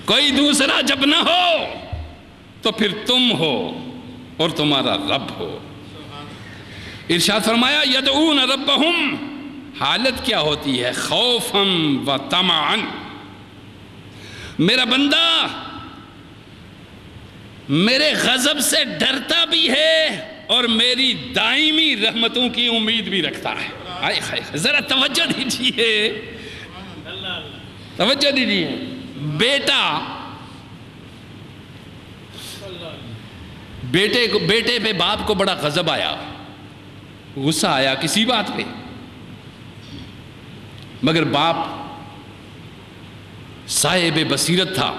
کوئی دوسرا جب نہ ہو تو پھر تم ہو اور تمہارا رب ہو۔ ارشاد فرمایا یدعون ربہم، حالت کیا ہوتی ہے؟ خوفاً و طمعاً، میرا بندہ میرے غضب سے ڈرتا بھی ہے اور میری دائمی رحمتوں کی امید بھی رکھتا ہے۔ ذرا توجہ دیجئے، توجہ دیجئے۔ بیٹے پہ باپ کو بڑا غضب آیا، غصہ آیا کسی بات پہ، مگر باپ صاحب بصیرت تھا،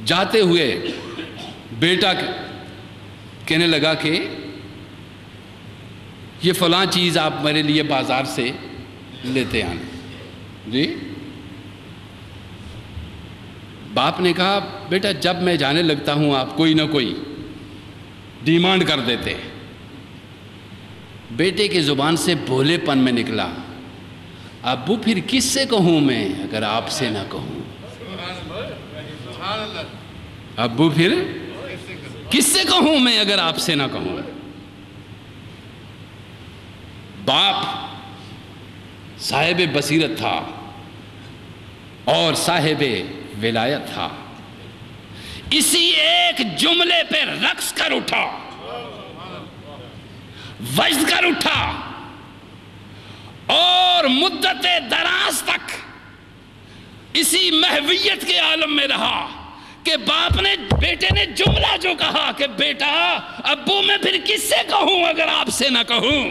جاتے ہوئے بیٹا کہنے لگا کہ یہ فلاں چیز آپ میرے لیے بازار سے لیتے آنا۔ جی، باپ نے کہا بیٹا جب میں جانے لگتا ہوں آپ کوئی نہ کوئی ڈیمانڈ کر دیتے ہیں۔ بیٹے کی زبان سے بھولے پن میں نکلا، ابو پھر کس سے کہوں میں اگر آپ سے نہ کہوں؟ ابو پھر کس سے کہوں میں اگر آپ سے نہ کہوں؟ باپ صاحب بصیرت تھا اور صاحب ولایت تھا، اسی ایک جملے پہ رقص کر اٹھا، وجد کر اٹھا، اور مدت دراز تک اسی محویت کے عالم میں رہا کہ باپ نے بیٹے نے جملہ جو کہا کہ بیٹا ابو میں پھر کس سے کہوں اگر آپ سے نہ کہوں؟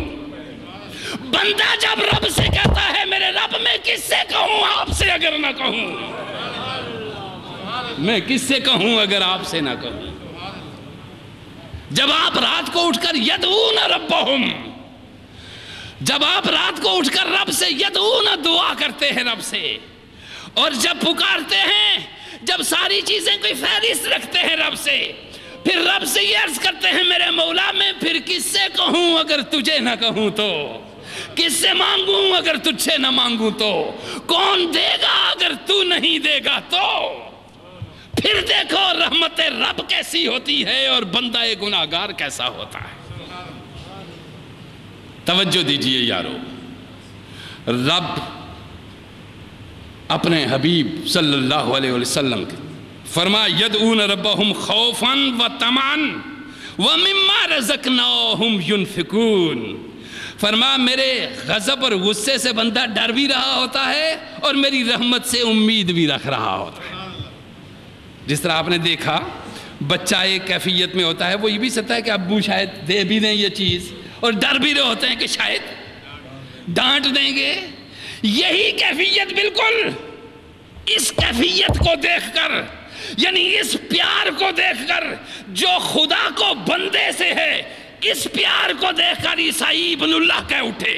بندہ جب رب سے کہتا ہے میرے رب میں کس سے کہوں آپ سے اگر نہ کہوں، میں کس سے کہوں اگر آپ سے نہ کہوں؟ جب آپ رات کو اٹھ کر یدعون ربہم، جب آپ رات کو اٹھ کر رب سے یدعون دعا کرتے ہیں رب سے، اور جب پکارتے ہیں، جب ساری چیزیں کوئی فہرست رکھتے ہیں رب سے، پھر رب سے یہ عرض کرتے ہیں میرے مولا میں پھر کس سے کہوں اگر تجھے نہ کہوں تو؟ کس سے مانگوں اگر تجھ سے نہ مانگوں تو؟ کون دے گا اگر تو نہیں دے گا تو؟ پھر دیکھو رحمت رب کیسی ہوتی ہے اور بندہ گناہگار کیسا ہوتا ہے۔ توجہ دیجئے یارو، رب اپنے حبیب صلی اللہ علیہ وسلم فرمایا یدعون ربہم خوفاً و طمعاً ومما رزقناہم ینفقون، فرمایا میرے غضب اور غصے سے بندہ ڈر بھی رہا ہوتا ہے اور میری رحمت سے امید بھی رکھ رہا ہوتا ہے۔ جس طرح آپ نے دیکھا بچہ ایک کیفیت میں ہوتا ہے، وہ یہ بھی سکتا ہے کہ ابو شاید دے بھی دیں یہ چیز، اور ڈر بھی رہے ہوتے ہیں کہ شاید ڈانٹ دیں گے۔ یہی کیفیت بالکل اس کیفیت کو دیکھ کر، یعنی اس پیار کو دیکھ کر جو خدا کو بندے سے ہے، اس پیار کو دیکھ کر عیسائی ابن اللہ کہہ اٹھے،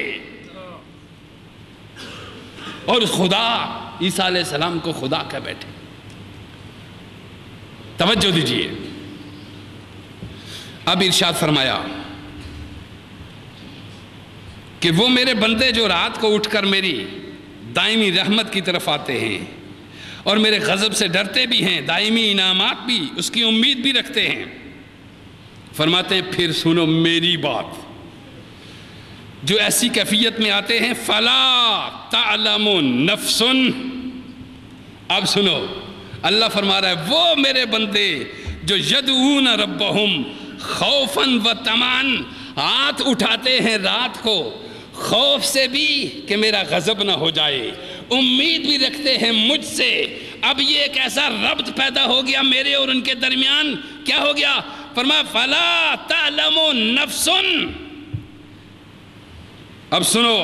اور خدا عیسیٰ علیہ السلام کو خدا کہہ بیٹھے۔ توجہ دیجئے، اب ارشاد فرمایا کہ وہ میرے بندے جو رات کو اٹھ کر میری دائمی رحمت کی طرف آتے ہیں اور میرے غضب سے ڈرتے بھی ہیں، دائمی انعامات بھی اس کی امید بھی رکھتے ہیں، فرماتے ہیں پھر سنو میری بات، جو ایسی کیفیت میں آتے ہیں فَلَا تَعْلَمُ نَفْسٌ، اب سنو اللہ فرما رہا ہے وہ میرے بندے جو یدعون ربہم خوفاً و طمعاً، ہاتھ اٹھاتے ہیں رات کو خوف سے بھی کہ میرا غضب نہ ہو جائے، امید بھی رکھتے ہیں مجھ سے۔ اب یہ ایک ایسا ربط پیدا ہو گیا میرے اور ان کے درمیان، کیا ہو گیا؟ فرمایا فَلَا تَعْلَمُ نَفْسٌ، اب سنو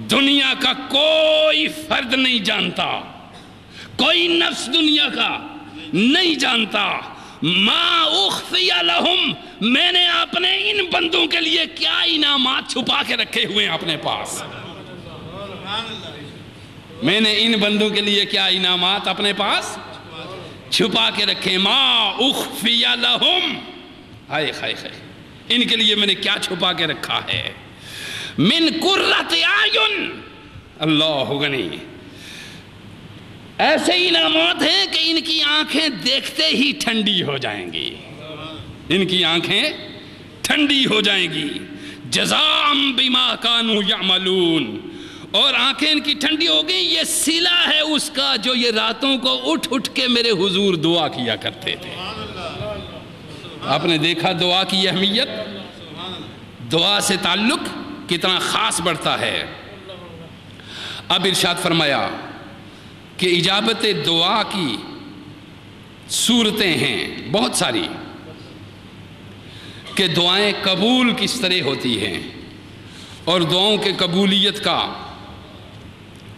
دنیا کا کوئی فرد نہیں جانتا، کوئی نفس دنیا کا نہیں جانتا، ما اخفی لہم، میں نے اپنے ان بندوں کے لیے کیا انعامات چھپا کے رکھے ہوئے ہیں اپنے پاس، میں نے ان بندوں کے لیے کیا انعامات اپنے پاس چھپا کے رکھے، ما اخفی لہم، ہائے ہائے ہائے، ان کے لیے میں نے کیا چھپا کے رکھا ہے، من قرۃ اعین، اللہ غنی، ایسے انعامات ہیں کہ ان کی آنکھیں دیکھتے ہی ٹھنڈی ہو جائیں گی، ان کی آنکھیں ٹھنڈی ہو جائیں گی، جزاءً بما کانوا یعملون، اور آنکھیں ان کی ٹھنڈی ہو گئی، یہ صلہ ہے اس کا جو یہ راتوں کو اٹھ اٹھ کے میرے حضور دعا کیا کرتے تھے۔ آپ نے دیکھا دعا کی اہمیت، دعا سے تعلق کتنا خاص بڑھتا ہے۔ اب ارشاد فرمایا کہ اجابت دعا کی صورتیں ہیں بہت ساری، کہ دعائیں قبول کس طرح ہوتی ہیں، اور دعاؤں کے قبولیت کا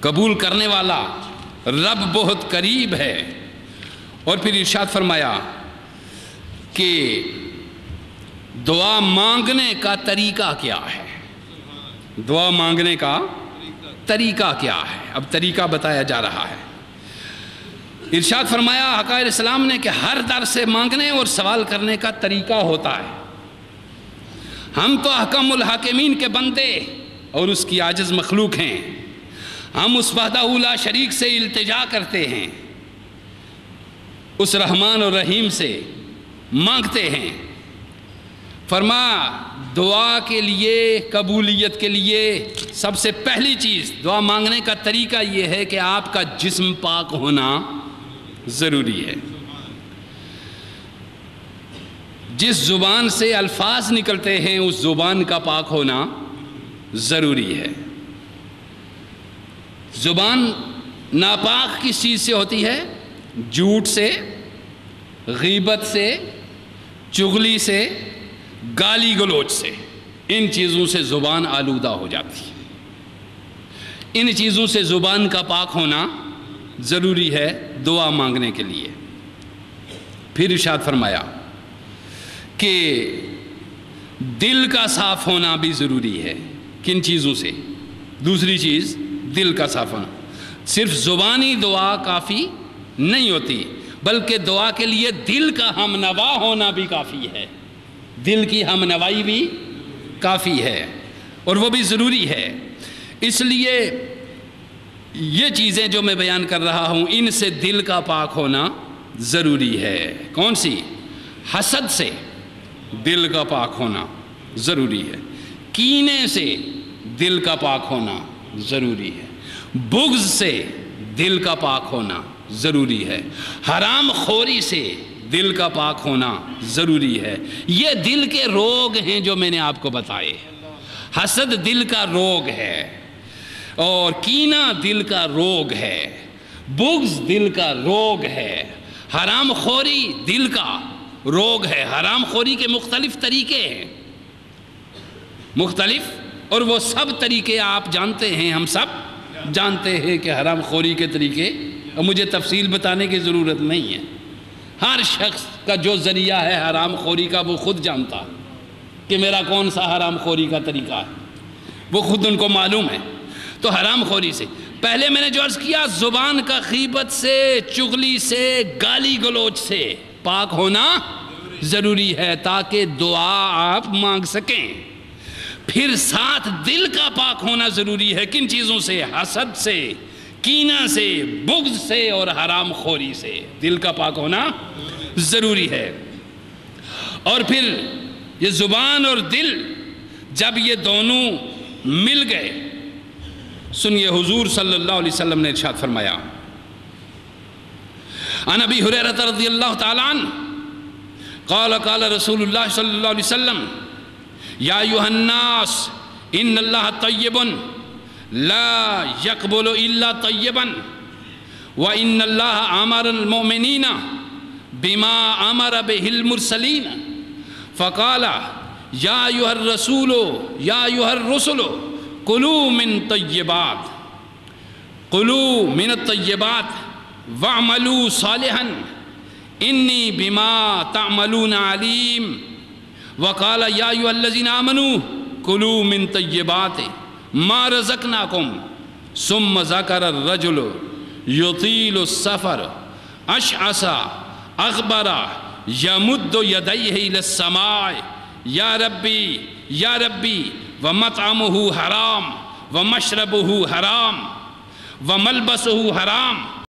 قبول کرنے والا رب بہت قریب ہے۔ اور پھر ارشاد فرمایا کہ دعا مانگنے کا طریقہ کیا ہے، دعا مانگنے کا طریقہ کیا ہے، اب طریقہ بتایا جا رہا ہے۔ ارشاد فرمایا آقا علیہ السلام نے کہ ہر در سے مانگنے اور سوال کرنے کا طریقہ ہوتا ہے۔ ہم تو احکم الحاکمین کے بندے اور اس کی عاجز مخلوق ہیں، ہم اس وحدہ لا شریک سے التجا کرتے ہیں، اس رحمان اور رحیم سے مانگتے ہیں۔ فرما دعا کے لیے قبولیت کے لیے سب سے پہلی چیز دعا مانگنے کا طریقہ یہ ہے کہ آپ کا جسم پاک ہونا ضروری ہے۔ جس زبان سے الفاظ نکلتے ہیں اس زبان کا پاک ہونا ضروری ہے۔ زبان ناپاک کس چیز سے ہوتی ہے؟ جھوٹ سے، غیبت سے، چغلی سے، گالی گلوچ سے، ان چیزوں سے زبان آلودہ ہو جاتی ہے۔ ان چیزوں سے زبان کا پاک ہونا ضروری ہے دعا مانگنے کے لیے۔ پھر ارشاد فرمایا کہ دل کا صاف ہونا بھی ضروری ہے۔ کن چیزوں سے؟ دوسری چیز دل کا صاف ہونا۔ صرف زبانی دعا کافی نہیں ہوتی، بلکہ دعا کے لیے دل کا ہم نوا ہونا بھی کافی ہے، دل کی ہم نوائی بھی کافی ہے، اور وہ بھی ضروری ہے۔ اس لیے یہ چیزیں جو میں بیان کر رہا ہوں ان سے دل کا پاک ہونا ضروری ہے۔ کون سی؟ حسد سے دل کا پاک ہونا ضروری ہے، کینے سے دل کا پاک ہونا ضروری ہے، بغض سے دل کا پاک ہونا ضروری ہے، حرام خوری سے دل کا پاک ہونا ضروری ہے۔ یہ دل کے روگ ہیں جو میں نے آپ کو بتائے۔ حسد دل کا روگ ہے، اور کینہ دل کا روگ ہے، بغض دل کا روگ ہے، حرام خوری دل کا روگ ہے۔ حرام خوری کے مختلف طریقے ہیں، مختلف، اور وہ سب طریقے آپ جانتے ہیں، ہم سب جانتے ہیں کہ حرام خوری کے طریقے، اور مجھے تفصیل بتانے کی ضرورت نہیں ہے۔ ہر شخص کا جو ذریعہ ہے حرام خوری کا وہ خود جانتا ہے کہ میرا کون سا حرام خوری کا طریقہ ہے، وہ خود ان کو معلوم ہے۔ تو حرام خوری سے پہلے میں نے جو عرض کیا، زبان کا غیبت سے، چغلی سے، گالی گلوچ سے پاک ہونا ضروری ہے تاکہ دعا آپ مانگ سکیں۔ پھر ساتھ دل کا پاک ہونا ضروری ہے۔ کن چیزوں سے؟ حسد سے، کینہ سے، بغض سے اور حرام خوری سے دل کا پاک ہونا ضروری ہے۔ اور پھر یہ زبان اور دل جب یہ دونوں مل گئے، سنیے حضور صلی اللہ علیہ وسلم نے ارشاد فرمایا، عن ابی ہریرہ رضی اللہ تعالیٰ عنہ قال قال رسول اللہ صلی اللہ علیہ وسلم یا ایھا الناس ان اللہ طیب لا يقبل الا طیبا وان اللہ امر المؤمنین بما امر به المرسلین فقال یا ایھا الرسول یا ایھا الرسل کلوا من طیبات، کلوا من الطیبات واعملوا صالحا انی بما تعملون علیم، وقال یا ایھا الذین آمنوا کلوا من طیبات ما رزقناکم، ثم ذکر الرجل یطیل السفر اشعث اغبر یمد یدیہ الی السماء یا ربی ومطعمہ حرام ومشربہ حرام وملبسہ حرام